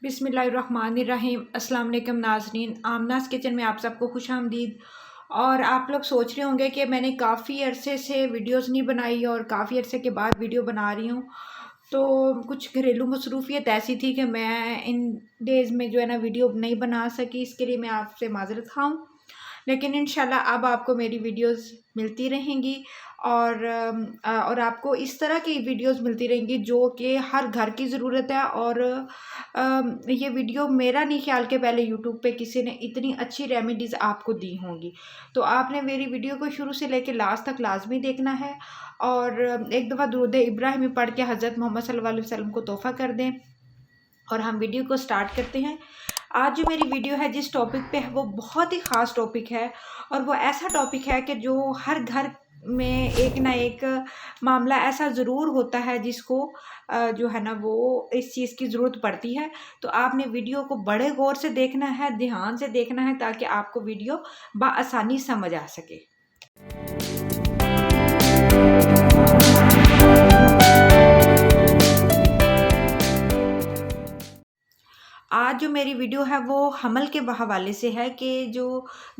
बिस्मिल्लाहिर्रहमानिर्रहीम। अस्सलाम वालेकुम नाज़रीन, आमनाज़ किचन में आप सबको खुश आमदीद। और आप लोग सोच रहे होंगे कि मैंने काफ़ी अरसे से वीडियोस नहीं बनाई और काफ़ी अरसे के बाद वीडियो बना रही हूँ। तो कुछ घरेलू मसरूफ़ियत ऐसी थी कि मैं इन डेज़ में जो है ना वीडियो नहीं बना सकी, इसके लिए मैं आपसे माज़रत ख़्वाह हूँ। लेकिन इंशाल्लाह अब आपको मेरी वीडियोस मिलती रहेंगी और आपको इस तरह की वीडियोस मिलती रहेंगी जो कि हर घर की ज़रूरत है। और ये वीडियो मेरा नहीं ख्याल के पहले यूट्यूब पे किसी ने इतनी अच्छी रेमेडीज़ आपको दी होंगी। तो आपने मेरी वीडियो को शुरू से लेकर लास्ट तक लाजमी देखना है और एक दफ़ा दुरूद इब्राहिमी पढ़ के हज़रत मोहम्मद सल्लल्लाहु अलैहि वसल्लम को तोहफ़ा कर दें। और हम वीडियो को स्टार्ट करते हैं। आज जो मेरी वीडियो है जिस टॉपिक पे है वो बहुत ही ख़ास टॉपिक है और वो ऐसा टॉपिक है कि जो हर घर में एक ना एक मामला ऐसा ज़रूर होता है जिसको जो है ना वो इस चीज़ की ज़रूरत पड़ती है। तो आपने वीडियो को बड़े गौर से देखना है, ध्यान से देखना है ताकि आपको वीडियो बआसानी समझ आ सके। आज जो मेरी वीडियो है वो हमल के हवाले से है कि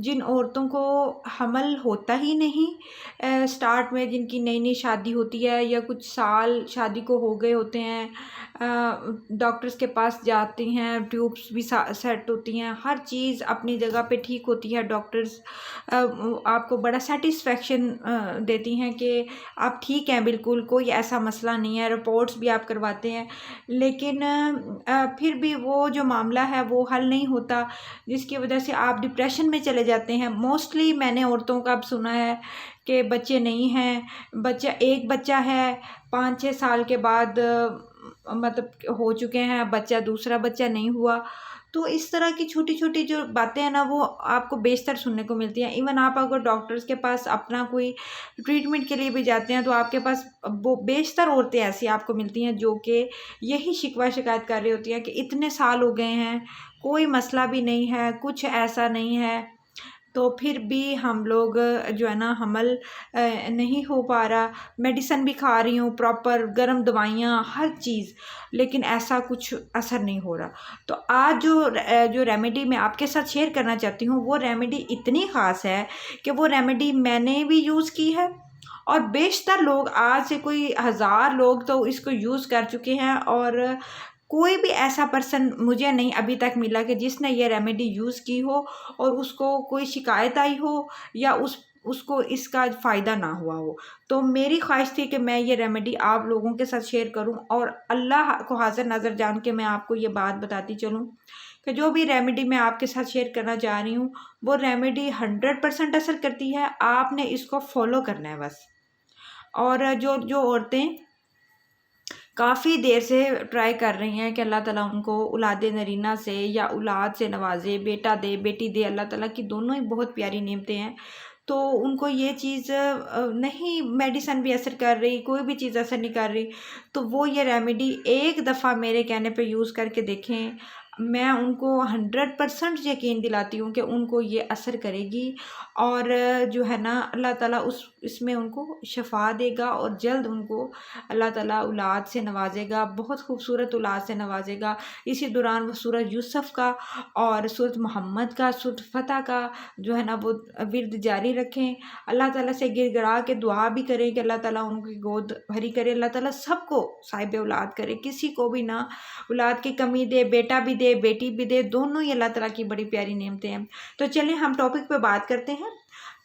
जिन औरतों को हमल होता ही नहीं, स्टार्ट में जिनकी नई नई शादी होती है या कुछ साल शादी को हो गए होते हैं, डॉक्टर्स के पास जाती हैं, ट्यूब्स भी सेट होती हैं, हर चीज़ अपनी जगह पे ठीक होती है। डॉक्टर्स आपको बड़ा सेटिस्फेक्शन देती हैं कि आप ठीक हैं, बिल्कुल कोई ऐसा मसला नहीं है, रिपोर्ट्स भी आप करवाते हैं, लेकिन फिर भी वो जो मामला है वो हल नहीं होता, जिसकी वजह से आप डिप्रेशन में चले जाते हैं। मोस्टली मैंने औरतों का अब सुना है कि बच्चे नहीं हैं, एक बच्चा है 5-6 साल के बाद मतलब हो चुके हैं, दूसरा बच्चा नहीं हुआ। तो इस तरह की छोटी छोटी जो बातें हैं ना वो आपको बेशतर सुनने को मिलती हैं। इवन आप अगर डॉक्टर्स के पास अपना कोई ट्रीटमेंट के लिए भी जाते हैं तो आपके पास वो बेशतर औरतें ऐसी आपको मिलती हैं जो कि यही शिकवा शिकायत कर रही होती हैं कि इतने साल हो गए हैं, कोई मसला भी नहीं है, कुछ ऐसा नहीं है, तो फिर भी हम लोग जो है ना हमल नहीं हो पा रहा। मेडिसिन भी खा रही हूँ, प्रॉपर गर्म दवाइयाँ, हर चीज़, लेकिन ऐसा कुछ असर नहीं हो रहा। तो आज जो रेमेडी मैं आपके साथ शेयर करना चाहती हूँ वो रेमेडी इतनी ख़ास है कि वो रेमेडी मैंने भी यूज़ की है और बेशतर लोग, आज से कोई 1000 लोग तो इसको यूज़ कर चुके हैं। और कोई भी ऐसा पर्सन मुझे नहीं अभी तक मिला कि जिसने ये रेमेडी यूज़ की हो और उसको कोई शिकायत आई हो या उसको इसका फ़ायदा ना हुआ हो। तो मेरी ख्वाहिश थी कि मैं ये रेमेडी आप लोगों के साथ शेयर करूं और अल्लाह को हाज़िर नाज़र जान के मैं आपको ये बात बताती चलूं कि जो भी रेमेडी मैं आपके साथ शेयर करना चाह रही हूँ वो रेमेडी 100% असर करती है। आपने इसको फॉलो करना है बस। और जो जो औरतें काफ़ी देर से ट्राई कर रही हैं कि अल्लाह ताला उनको औलाद नरीना से या औलाद से नवाजे, बेटा दे बेटी दे, अल्लाह ताला की दोनों ही बहुत प्यारी नेमतें हैं, तो उनको ये चीज़ नहीं, मेडिसिन भी असर कर रही, कोई भी चीज़ असर नहीं कर रही, तो वो ये रेमेडी एक दफ़ा मेरे कहने पे यूज़ करके देखें। मैं उनको 100% यकीन दिलाती हूँ कि उनको ये असर करेगी और जो है ना अल्लाह ताला इसमें उनको शफा देगा और जल्द उनको अल्लाह ताला औलाद से नवाजेगा, बहुत खूबसूरत औलाद से नवाजेगा। इसी दौरान वो सूरत यूसुफ का और सूरत मोहम्मद का, सूरत फतह का जो है ना वो विर्द जारी रखें। अल्लाह ताला से गिड़गिड़ा के दुआ भी करें कि अल्लाह ताला उनकी गोद भरी करे, अल्लाह ताला सबको साहिब औलाद करे, किसी को भी ना औलाद की कमी दे, बेटा भी दे बेटी भी दे, दोनों ही अल्लाह ताला की बड़ी प्यारी नेमतें हैं। तो चलिए हम टॉपिक पे बात करते हैं।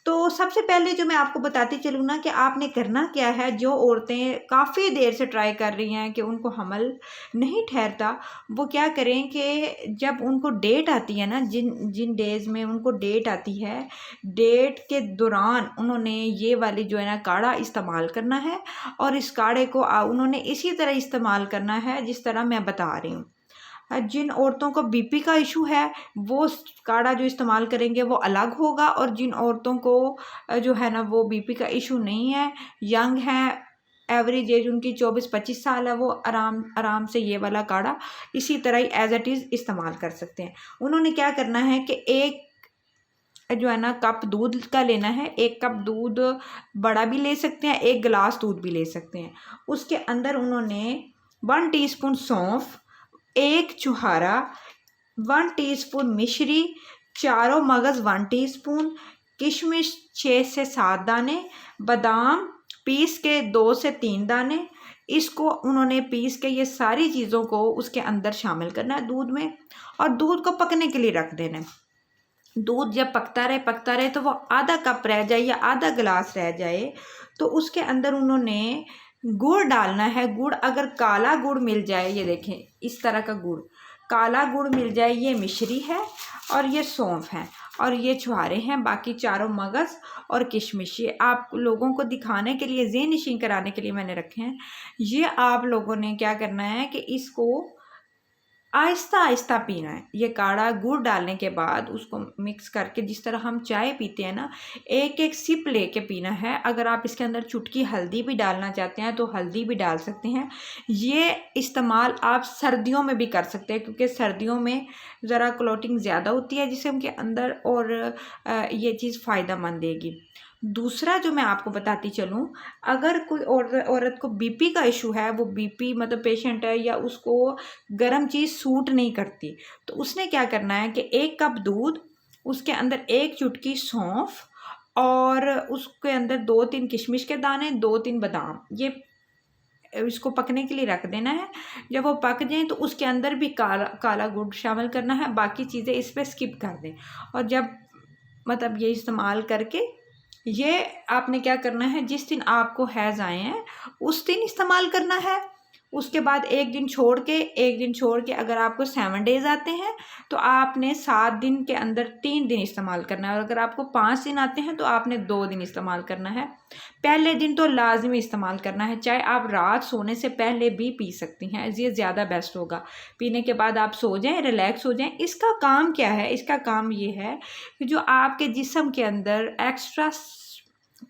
तो सबसे पहले जो मैं आपको बताती चलूँ ना कि आपने करना क्या है। जो औरतें काफ़ी देर से ट्राई कर रही हैं कि उनको हमल नहीं ठहरता, वो क्या करें कि जब उनको डेट आती है ना, जिन जिन डेज़ में उनको डेट आती है, डेट के दौरान उन्होंने ये वाली जो है ना काढ़ा इस्तेमाल करना है और इस काढ़े को उन्होंने इसी तरह इस्तेमाल करना है जिस तरह मैं बता रही हूँ। जिन औरतों को बीपी का इशू है वो काढ़ा जो इस्तेमाल करेंगे वो अलग होगा, और जिन औरतों को जो है ना वो बीपी का इशू नहीं है, यंग हैं, एवरेज एज उनकी 24-25 साल है, वो आराम से ये वाला काढ़ा इसी तरह ही एज इट इज़ इस्तेमाल कर सकते हैं। उन्होंने क्या करना है कि एक जो है ना कप दूध का लेना है, एक कप दूध बड़ा भी ले सकते हैं, एक गिलास दूध भी ले सकते हैं। उसके अंदर उन्होंने 1 टीस्पून सौंफ, 1 चुहारा, 1 टीस्पून मिश्री, चारों मगज़ 1 टीस्पून, किशमिश 6 से 7 दाने, बादाम पीस के 2 से 3 दाने। इसको उन्होंने पीस के ये सारी चीज़ों को उसके अंदर शामिल करना है दूध में, और दूध को पकने के लिए रख देना है। दूध जब पकता रहे तो वो आधा कप रह जाए या आधा गिलास रह जाए तो उसके अंदर उन्होंने गुड़ डालना है। गुड़ अगर काला गुड़ मिल जाए, ये देखें इस तरह का गुड़, काला गुड़ मिल जाए, ये मिश्री है और ये सौंफ है और ये छुहारे हैं, बाकी चारों मगज़ और किशमिश। ये आप लोगों को दिखाने के लिए, ज़हन नशीं कराने के लिए मैंने रखे हैं। ये आप लोगों ने क्या करना है कि इसको आहिस्ता आहिस्ता पीना है। ये काढ़ा गुड़ डालने के बाद उसको मिक्स करके, जिस तरह हम चाय पीते हैं ना, एक एक सिप लेके पीना है। अगर आप इसके अंदर चुटकी हल्दी भी डालना चाहते हैं तो हल्दी भी डाल सकते हैं। ये इस्तेमाल आप सर्दियों में भी कर सकते हैं, क्योंकि सर्दियों में ज़रा क्लोटिंग ज़्यादा होती है जिसम के अंदर, और ये चीज़ फ़ायदा मंद देगी। दूसरा जो मैं आपको बताती चलूँ, अगर कोई औरत को बीपी का इशू है, वो बीपी मतलब पेशेंट है, या उसको गर्म चीज़ सूट नहीं करती, तो उसने क्या करना है कि 1 कप दूध, उसके अंदर 1 चुटकी सौंफ और उसके अंदर 2-3 किशमिश के दाने, 2-3 बादाम, ये इसको पकने के लिए रख देना है। जब वो पक जाए तो उसके अंदर भी काला गुड़ शामिल करना है, बाकी चीज़ें इस पर स्किप कर दें। और जब मतलब ये इस्तेमाल करके, ये आपने क्या करना है, जिस दिन आपको हैज़ आए हैं उस दिन इस्तेमाल करना है। उसके बाद एक दिन छोड़ के अगर आपको 7 डेज़ आते हैं तो आपने 7 दिन के अंदर 3 दिन इस्तेमाल करना है, और अगर आपको 5 दिन आते हैं तो आपने 2 दिन इस्तेमाल करना है। पहले दिन तो लाजमी इस्तेमाल करना है, चाहे आप रात सोने से पहले भी पी सकती हैं, ये ज़्यादा बेस्ट होगा। पीने के बाद आप सो जाएं, रिलैक्स हो जाएं। इसका काम क्या है? इसका काम ये है कि जो आपके जिस्म के अंदर एक्स्ट्रा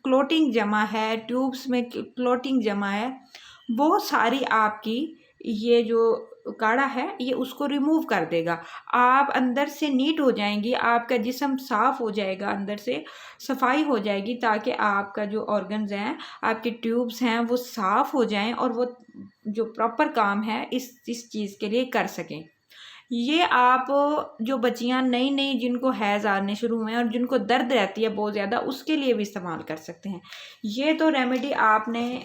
क्लोटिंग जमा है, ट्यूब्स में क्लोटिंग जमा है, वो सारी आपकी ये जो काढ़ा है ये उसको रिमूव कर देगा। आप अंदर से नीट हो जाएंगी, आपका जिस्म साफ़ हो जाएगा, अंदर से सफाई हो जाएगी, ताकि आपका जो ऑर्गन्स हैं, आपके ट्यूब्स हैं, वो साफ़ हो जाएं और वो जो प्रॉपर काम है इस चीज़ के लिए कर सकें। ये आप जो बच्चियां नई नई जिनको हैज़ आने शुरू हुए हैं और जिनको दर्द रहती है बहुत ज़्यादा, उसके लिए भी इस्तेमाल कर सकते हैं। ये तो रेमेडी आपने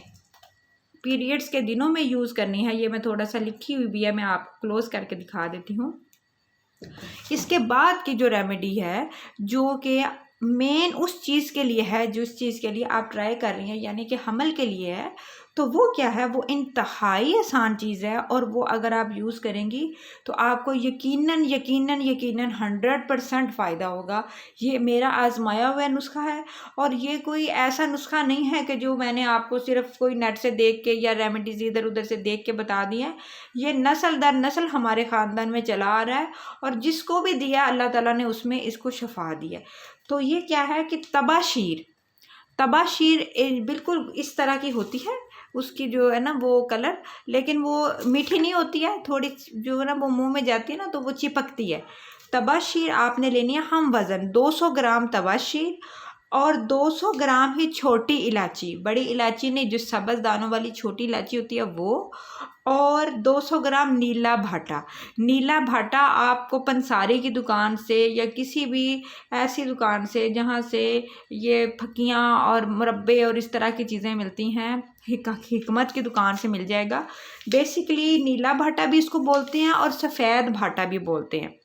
पीरियड्स के दिनों में यूज़ करनी है। ये मैं थोड़ा सा लिखी हुई भी है, मैं आपको क्लोज करके दिखा देती हूँ। इसके बाद की जो रेमेडी है, जो कि मेन उस चीज़ के लिए है जिस चीज़ के लिए आप ट्राई कर रही हैं, यानी कि हमल के लिए है, तो वो क्या है? वो इंतहाई आसान चीज़ है, और वो अगर आप यूज़ करेंगी तो आपको यकीनन 100% फ़ायदा होगा। ये मेरा आजमाया हुआ नुस्खा है, और ये कोई ऐसा नुस्खा नहीं है कि जो मैंने आपको सिर्फ कोई नेट से देख के या रेमेडीज़ इधर उधर से देख के बता दी है। ये नस्ल दर नस्ल हमारे ख़ानदान में चला आ रहा है, और जिसको भी दिया अल्लाह ताला ने उसमें इसको शफा दी है। तो ये क्या है कि तबाशीर बिल्कुल इस तरह की होती है, उसकी जो है ना वो कलर, लेकिन वो मीठी नहीं होती है, थोड़ी जो है ना वो मुंह में जाती है ना तो वो चिपकती है। तबाशीर आपने लेनी है हम वज़न 200 ग्राम तबाशीर, और 200 ग्राम ही छोटी इलायची, बड़ी इलायची नहीं, जो सब्ज़ दानों वाली छोटी इलायची होती है वो, और 200 ग्राम नीला भाटा आपको पंसारी की दुकान से या किसी भी ऐसी दुकान से जहाँ से ये फकियाँ और मुरब्बे और इस तरह की चीज़ें मिलती हैं, हिकमत की दुकान से मिल जाएगा। बेसिकली नीला भाटा भी इसको बोलते हैं और सफ़ेद भाटा भी बोलते हैं।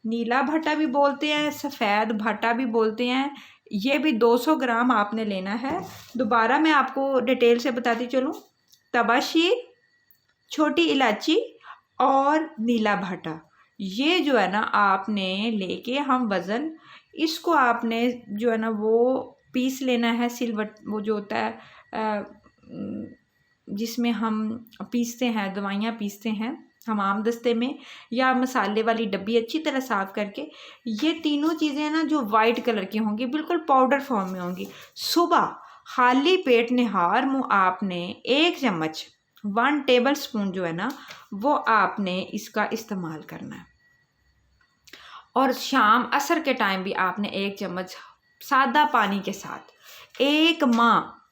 नीला भाटा भी बोलते हैं, सफ़ेद भाटा भी बोलते हैं। ये भी 200 ग्राम आपने लेना है। दोबारा मैं आपको डिटेल से बताती चलूँ, तबाशीर, छोटी इलायची और नीला भाटा, ये जो है ना आपने लेके हम वज़न, इसको आपने जो है ना वो पीस लेना है। सिलवट वो जो होता है जिसमें हम पीसते हैं, दवाइयाँ पीसते हैं हमाम दस्ते में, या मसाले वाली डब्बी अच्छी तरह साफ़ करके। ये तीनों चीज़ें ना जो वाइट कलर की होंगी, बिल्कुल पाउडर फॉर्म में होंगी। सुबह खाली पेट निहार मुँह आपने 1 चम्मच 1 टेबल स्पून जो है ना वो आपने इसका इस्तेमाल करना है, और शाम असर के टाइम भी आपने 1 चम्मच सादा पानी के साथ 1 माह